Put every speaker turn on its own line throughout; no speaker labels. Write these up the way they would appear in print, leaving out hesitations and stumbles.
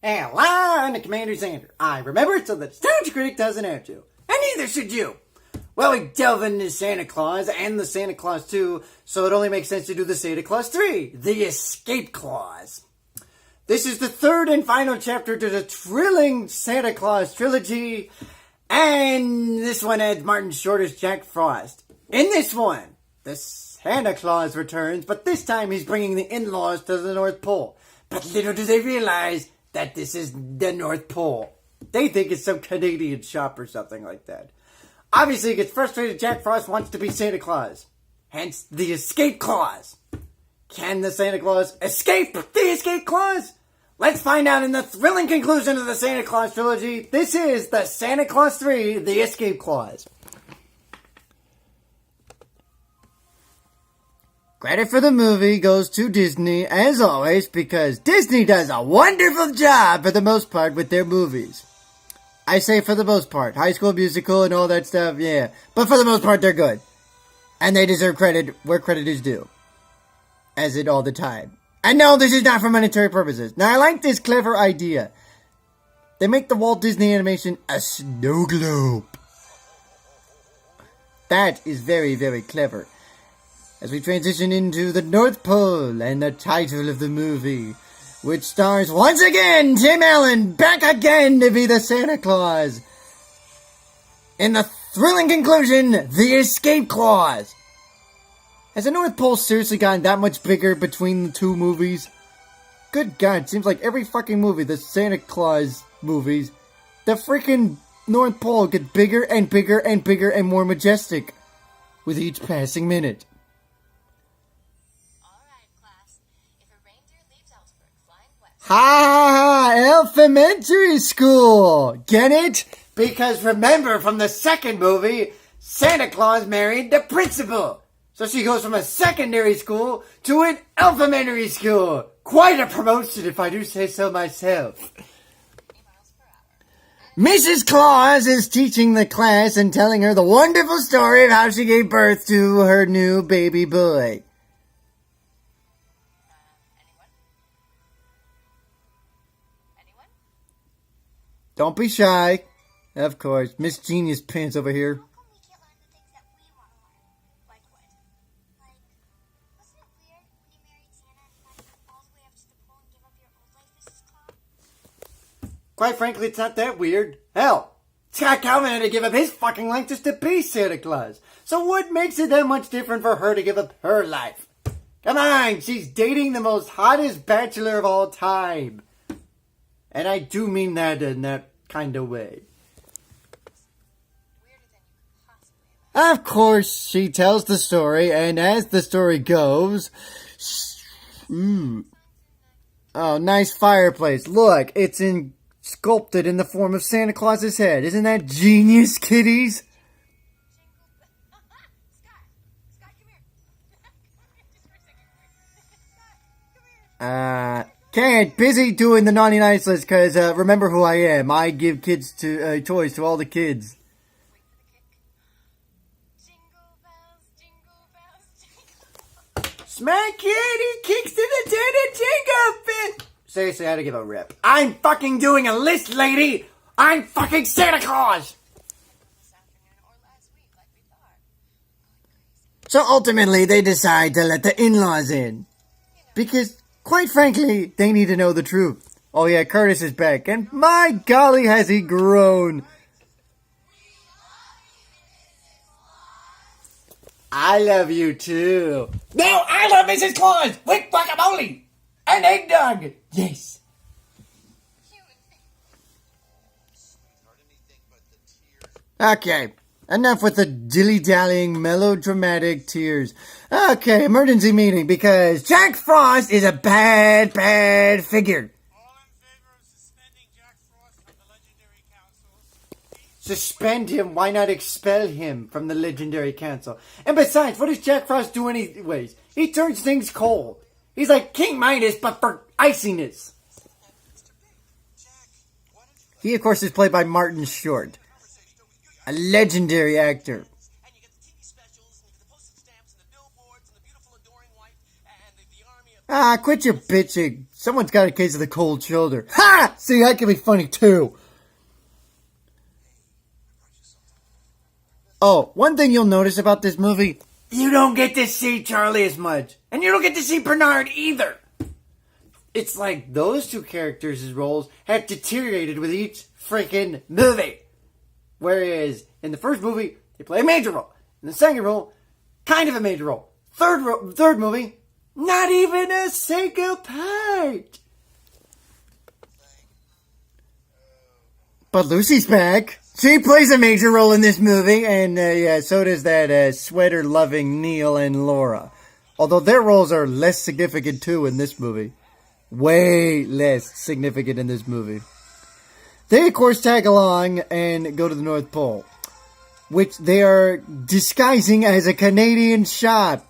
Hello, I'm CommanderZander. I remember so the Stage Critic doesn't have to. And neither should you. Well, we delve into Santa Clause and the Santa Clause 2, so it only makes sense to do the Santa Clause 3, the Escape Clause. This is the third and final chapter to the thrilling Santa Clause Trilogy, and this one adds Martin Short as Jack Frost. In this one, the Santa Claus returns, but this time he's bringing the in-laws to the North Pole. But little do they realize that this is the North Pole. They think it's some Canadian shop or something like that. Obviously, he gets frustrated. Jack Frost wants to be Santa Claus. Hence, the Escape Clause. Can the Santa Claus escape the Escape Clause? Let's find out in the thrilling conclusion of the Santa Clause Trilogy. This is the Santa Clause 3, the Escape Clause. Credit for the movie goes to Disney, as always, because Disney does a wonderful job for the most part with their movies. I say for the most part. High School Musical and all that stuff, yeah. But for the most part, they're good. And they deserve credit where credit is due. As it all the time. And no, this is not for monetary purposes. Now, I like this clever idea. They make the Walt Disney animation a snow globe. That is very, very clever. As we transition into the North Pole and the title of the movie, which stars once again Tim Allen back again to be the Santa Claus. In the thrilling conclusion, the Escape Clause. Has the North Pole seriously gotten that much bigger between the two movies? Good God, it seems like every fucking movie, the Santa Claus movies, the freaking North Pole gets bigger and bigger and bigger and more majestic with each passing minute. Ha! Elementary school! Get it? Because remember from the second movie, Santa Claus married the principal. So she goes from a secondary school to an elementary school. Quite a promotion if I do say so myself. Mrs. Claus is teaching the class and telling her the wonderful story of how she gave birth to her new baby boy. Don't be shy. Of course. Miss Genius Pants over here. Quite frankly, it's not that weird. Hell, Scott Calvin had to give up his fucking life just to be Santa Claus. So what makes it that much different for her to give up her life? Come on, she's dating the most hottest bachelor of all time. And I do mean that in that kind of way. Of course, she tells the story, and as the story goes... Oh, nice fireplace. Look, it's sculpted in the form of Santa Claus's head. Isn't that genius, kiddies? Can't. Busy doing the naughty nice list, because remember who I am. I give kids to toys to all the kids. Smack kitty kicks to the tenor jingle fit. Seriously, I had to give a rip. I'm fucking doing a list, lady. I'm fucking Santa Claus. So ultimately, they decide to let the in-laws in. Because, quite frankly, they need to know the truth. Oh yeah, Curtis is back. And my golly, has he grown. I love you too. No, I love Mrs. Claus with guacamole and eggnog. Yes. Okay, enough with the dilly-dallying, melodramatic tears. Okay, emergency meeting because Jack Frost is a bad, bad figure.
All in favor of suspending Jack Frost from the Legendary Council?
Suspend him? Why not expel him from the Legendary Council? And besides, what does Jack Frost do anyways? He turns things cold. He's like King Midas, but for iciness. He, of course, is played by Martin Short, a legendary actor. Ah, quit your bitching. Someone's got a case of the cold shoulder. Ha! See, that can be funny too. Oh, one thing you'll notice about this movie, you don't get to see Charlie as much. And you don't get to see Bernard either. It's like those two characters' roles have deteriorated with each freaking movie. Whereas in the first movie, they play a major role. In the second role, kind of a major role. Third movie, not even a single part. But Lucy's back. She plays a major role in this movie, and so does that sweater-loving Neil and Laura. Although their roles are less significant, too, in this movie. Way less significant in this movie. They, of course, tag along and go to the North Pole, which they are disguising as a Canadian shop.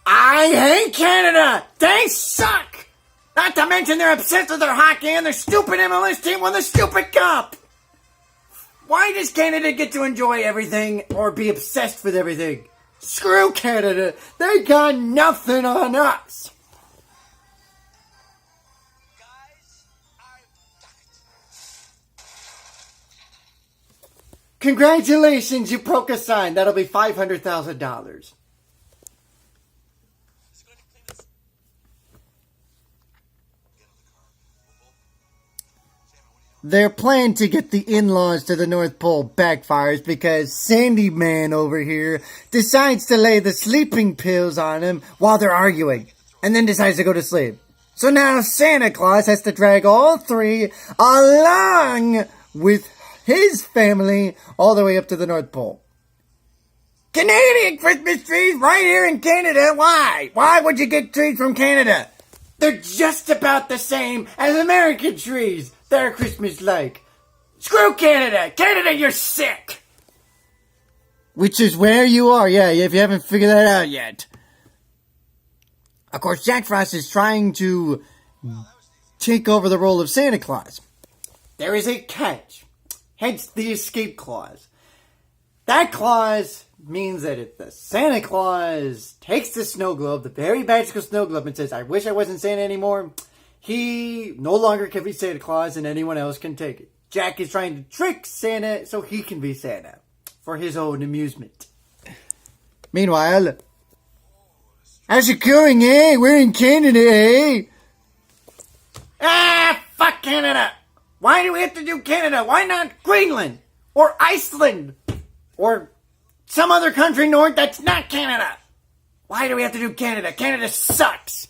I hate Canada! They suck! Not to mention they're obsessed with their hockey and their stupid MLS team won the stupid cup! Why does Canada get to enjoy everything or be obsessed with everything? Screw Canada! They got nothing on us!
Guys, I've done it.
Congratulations, you broke a sign. That'll be $500,000.
Let's go ahead and clean this.
Their plan to get the in-laws to the North Pole backfires because Sandy Man over here decides to lay the sleeping pills on him while they're arguing, and then decides to go to sleep. So now Santa Claus has to drag all three along with his family all the way up to the North Pole. Canadian Christmas trees right here in Canada? Why? Why would you get trees from Canada? They're just about the same as American trees. They're Christmas-like. Screw Canada! Canada, you're sick! Which is where you are, yeah, if you haven't figured that out yet. Of course, Jack Frost is trying to take over the role of Santa Claus. There is a catch. Hence the escape clause. That clause means that if the Santa Claus takes the snow globe, the very magical snow globe, and says, I wish I wasn't Santa anymore, he no longer can be Santa Claus and anyone else can take it. Jack is trying to trick Santa so he can be Santa for his own amusement. Meanwhile, how's it going, eh? We're in Canada, eh? Ah, fuck Canada! Why do we have to do Canada? Why not Greenland? Or Iceland? Or some other country north that's not Canada? Why do we have to do Canada? Canada sucks!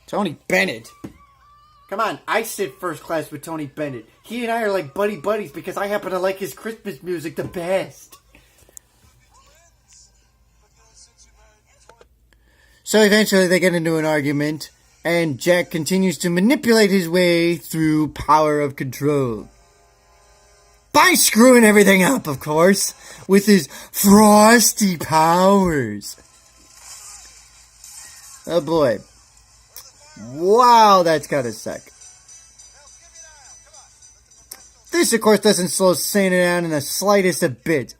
Tony Bennett. Come on, I sit first class with Tony Bennett. He and I are like buddies because I happen to like his Christmas music the best. So eventually they get into an argument, and Jack continues to manipulate his way through power of control. By screwing everything up, of course, with his frosty powers. Oh boy. Wow, that's gotta suck. This, of course, doesn't slow Santa down in the slightest a bit.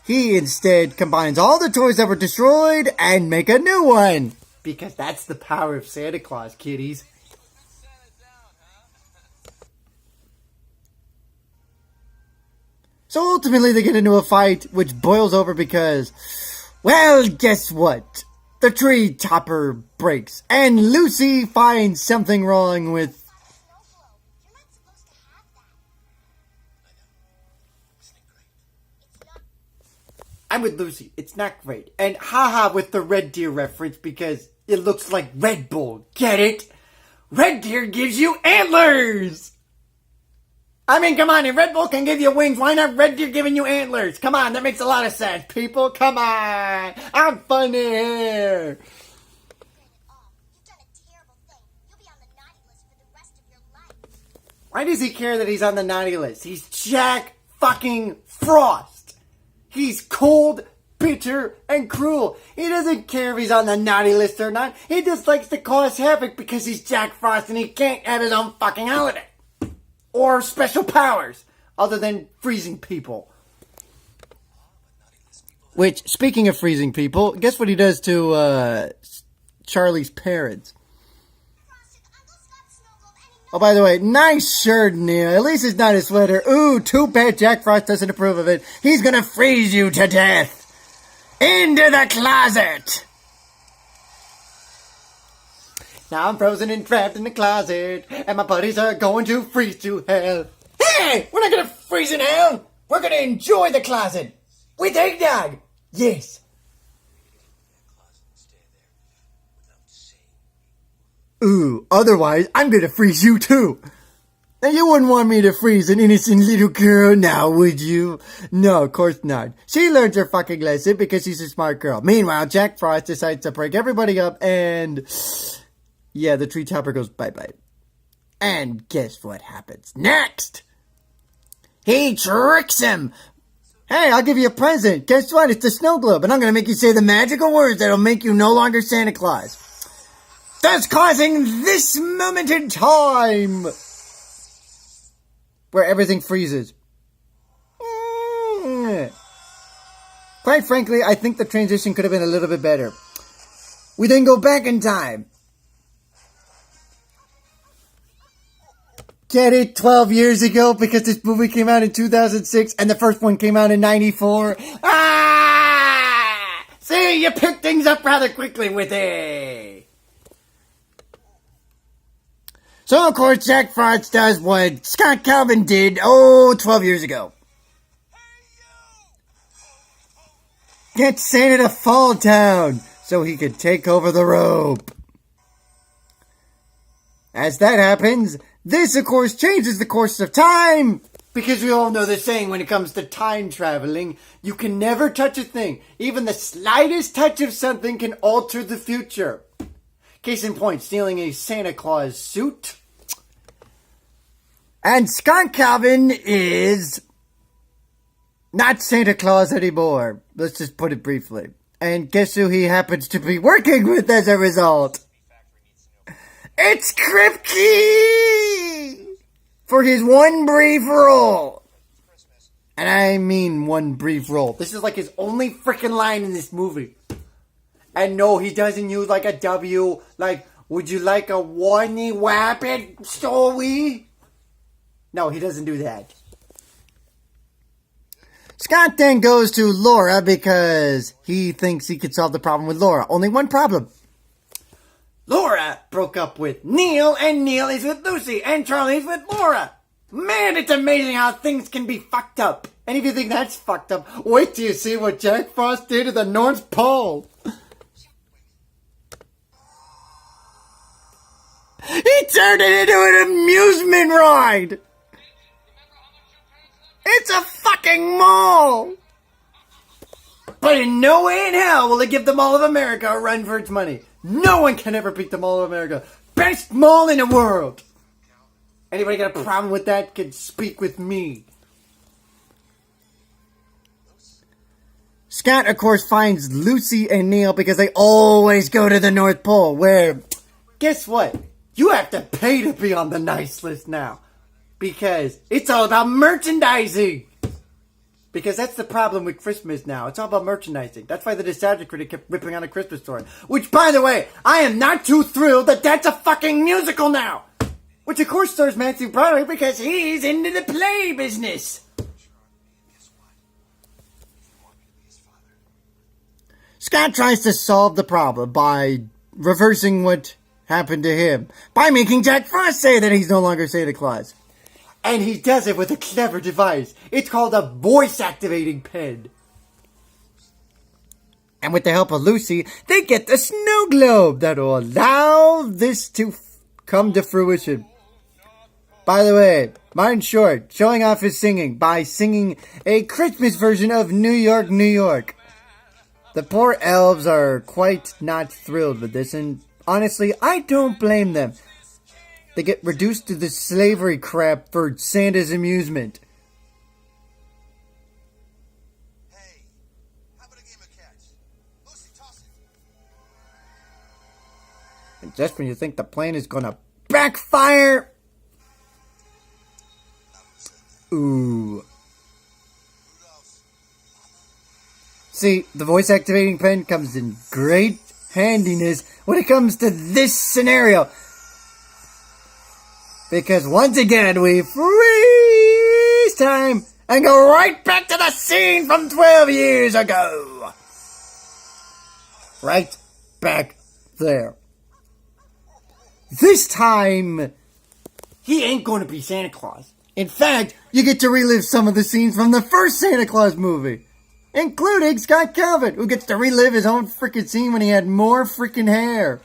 He instead combines all the toys that were destroyed and make a new one. Because that's the power of Santa Claus, kiddies. So ultimately they get into a fight, which boils over because, well, guess what? The tree topper breaks, and Lucy finds something wrong with... I'm with Lucy. It's not great. And haha with the Red Deer reference because it looks like Red Bull. Get it? Red Deer gives you antlers! I mean, come on, if Red Bull can give you wings, why not Red Deer giving you antlers? Come on, that makes a lot of sense, people. Come on. I'm funny here. Why does he care that he's on the naughty list? He's Jack fucking Frost. He's cold, bitter, and cruel. He doesn't care if he's on the naughty list or not. He just likes to cause havoc because he's Jack Frost and he can't have his own fucking holiday. Or special powers. other than freezing people. Which, speaking of freezing people, guess what he does to Charlie's parents? Oh, by the way, nice shirt, Neil. At least it's not a sweater. Ooh, too bad Jack Frost doesn't approve of it. He's gonna freeze you to death. Into the closet! Now I'm frozen and trapped in the closet, and my buddies are going to freeze to hell. Hey! We're not gonna freeze in hell! We're gonna enjoy the closet! With eggnog! Yes! Ooh, otherwise, I'm gonna freeze you too! Now, you wouldn't want me to freeze an innocent little girl now, would you? No, of course not. She learns her fucking lesson because she's a smart girl. Meanwhile, Jack Frost decides to break everybody up and... yeah, the tree topper goes bye-bye. And guess what happens next? He tricks him! Hey, I'll give you a present. Guess what? It's the snow globe, and I'm gonna make you say the magical words that'll make you no longer Santa Claus. Thus causing this moment in time where everything freezes. Quite frankly, I think the transition could have been a little bit better. We then go back in time. Get it? 12 years ago, because this movie came out in 2006 and the first one came out in 94. Ah! See, you picked things up rather quickly with it. So, of course, Jack Frost does what Scott Calvin did, 12 years ago. Get Santa to fall down so he could take over the rope. As that happens, this, of course, changes the course of time. Because we all know the saying when it comes to time traveling, you can never touch a thing. Even the slightest touch of something can alter the future. Case in point, stealing a Santa Claus suit. And Scott Calvin is not Santa Claus anymore. Let's just put it briefly. And guess who he happens to be working with as a result? It's Kripke! For his one brief role. And I mean one brief role. This is like his only freaking line in this movie. And no, he doesn't use like a W, like, would you like a warny wappet story? No, he doesn't do that. Scott then goes to Laura because he thinks he could solve the problem with Laura. Only one problem. Laura broke up with Neil, and Neil is with Lucy, and Charlie's with Laura. Man, it's amazing how things can be fucked up. And if you think that's fucked up, wait till you see what Jack Frost did to the North Pole. He turned it into an amusement ride. It's a fucking mall. But in no way in hell will it give the Mall of America a run for its money. No one can ever beat the Mall of America. Best mall in the world. Anybody got a problem with that can speak with me. Scott, of course, finds Lucy and Neil because they always go to the North Pole, where, guess what? You have to pay to be on the nice list now. Because it's all about merchandising. Because that's the problem with Christmas now. It's all about merchandising. That's why the Nostalgia Critic kept ripping on A Christmas Story. Which, by the way, I am not too thrilled that that's a fucking musical now. Which, of course, stars Matthew Broderick because he's into the play business. Scott tries to solve the problem by reversing what happened to him. By making Jack Frost say that he's no longer Santa Claus. And he does it with a clever device. It's called a voice-activating pen. And with the help of Lucy, they get the snow globe that will allow this to come to fruition. By the way, Martin Short showing off his singing by singing a Christmas version of New York, New York. The poor elves are quite not thrilled with this, and honestly, I don't blame them. They get reduced to this slavery crap for Santa's amusement.
Hey, how about a game of catch? Lucy, toss it.
And just when you think the plan is gonna backfire... Ooh, see, the voice activating pen comes in great handiness when it comes to this scenario. Because once again, we freeze time and go right back to the scene from 12 years ago. Right back there. This time, he ain't going to be Santa Claus. In fact, you get to relive some of the scenes from the first Santa Claus movie. Including Scott Calvin, who gets to relive his own freaking scene when he had more freaking hair.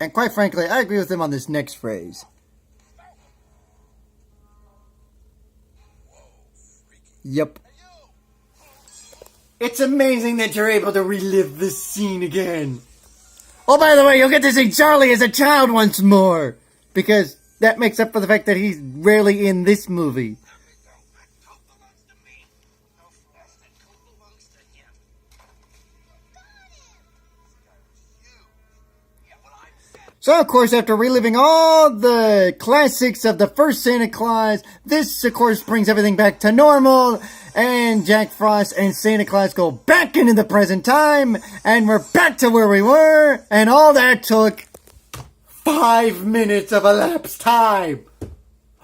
And quite frankly, I agree with him on this next phrase. Yep. It's amazing that you're able to relive this scene again. Oh, by the way, you'll get to see Charlie as a child once more. Because that makes up for the fact that he's rarely in this movie. So, of course, after reliving all the classics of the first Santa Claus, this, of course, brings everything back to normal, and Jack Frost and Santa Claus go back into the present time, and we're back to where we were, and all that took 5 minutes of elapsed time.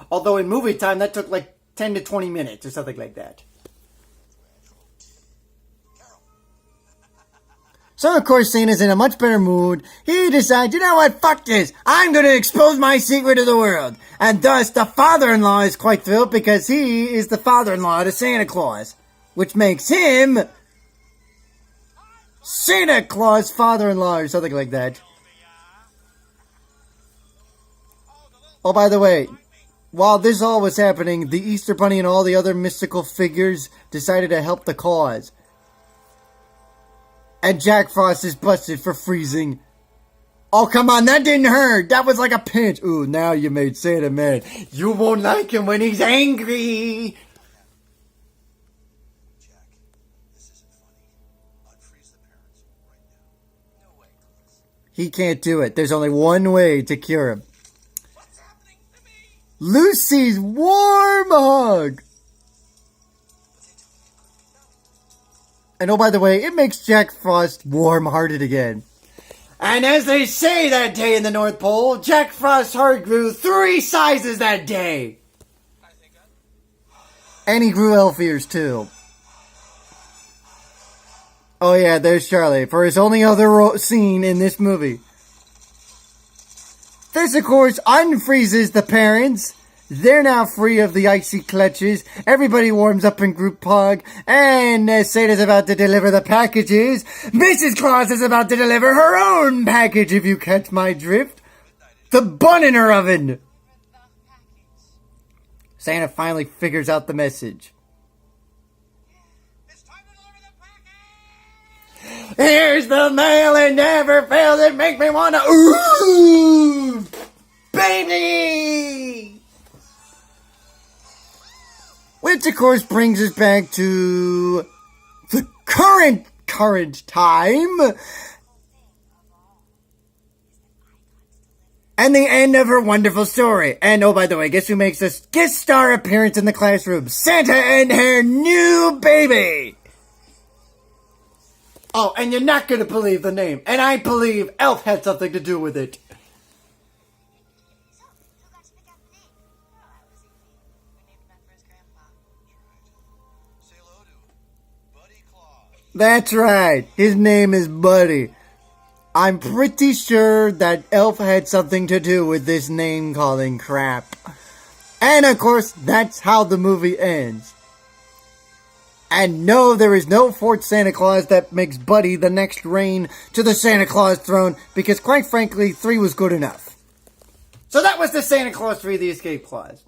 Although in movie time, that took like 10 to 20 minutes or something like that. So, of course, Santa's in a much better mood. He decides, you know what, fuck this. I'm going to expose my secret to the world. And thus, the father-in-law is quite thrilled because he is the father-in-law to Santa Claus. Which makes him Santa Claus father-in-law or something like that. Oh, by the way, while this all was happening, the Easter Bunny and all the other mystical figures decided to help the cause. And Jack Frost is busted for freezing. Oh, come on, that didn't hurt. That was like a pinch. Ooh, now you made Santa mad. You won't like him when he's angry.
Jack, this isn't funny. Unfreeze the parents right now. No way, Claus.
He can't do it. There's only one way to cure him.
What's happening to me?
Lucy's warm hug. And oh, by the way, it makes Jack Frost warm-hearted again. And as they say that day in the North Pole, Jack Frost's heart grew 3 sizes that day. And he grew elf ears, too. Oh yeah, there's Charlie, for his only other scene in this movie. This, of course, unfreezes the parents. They're now free of the icy clutches. Everybody warms up in group hug. And as Santa's about to deliver the packages, Mrs. Claus is about to deliver her own package, if you catch my drift. The bun in her oven. Santa finally figures out the message.
It's time to deliver the package!
Here's the mail, it never fails. It makes me want to, ooh, baby! Which, of course, brings us back to the current time. And the end of her wonderful story. And, oh, by the way, guess who makes a guest star appearance in the classroom? Santa and her new baby! Oh, and you're not going to believe the name. And I believe Elf had something to do with it. That's right. His name is Buddy. I'm pretty sure that Elf had something to do with this name-calling crap. And, of course, that's how the movie ends. And no, there is no fourth Santa Claus that makes Buddy the next reign to the Santa Claus throne, because, quite frankly, 3 was good enough. So that was the Santa Clause 3, The Escape Clause.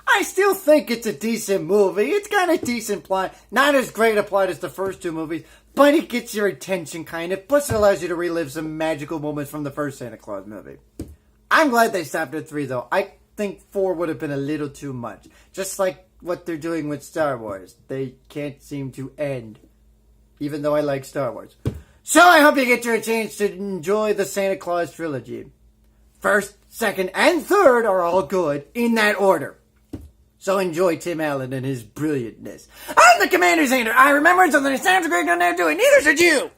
I still think it's a decent movie. It's got a decent plot. Not as great a plot as the first 2 movies, but it gets your attention, kind of. Plus, it allows you to relive some magical moments from the first Santa Claus movie. I'm glad they stopped at 3, though. I think 4 would have been a little too much. Just like what they're doing with Star Wars. They can't seem to end. Even though I like Star Wars. So I hope you get your chance to enjoy the Santa Clause Trilogy. First, second, and third are all good in that order. So enjoy Tim Allen and his brilliantness. I'm the CommanderZander. I remember something that sounds great, don't know how to do it. Neither should you.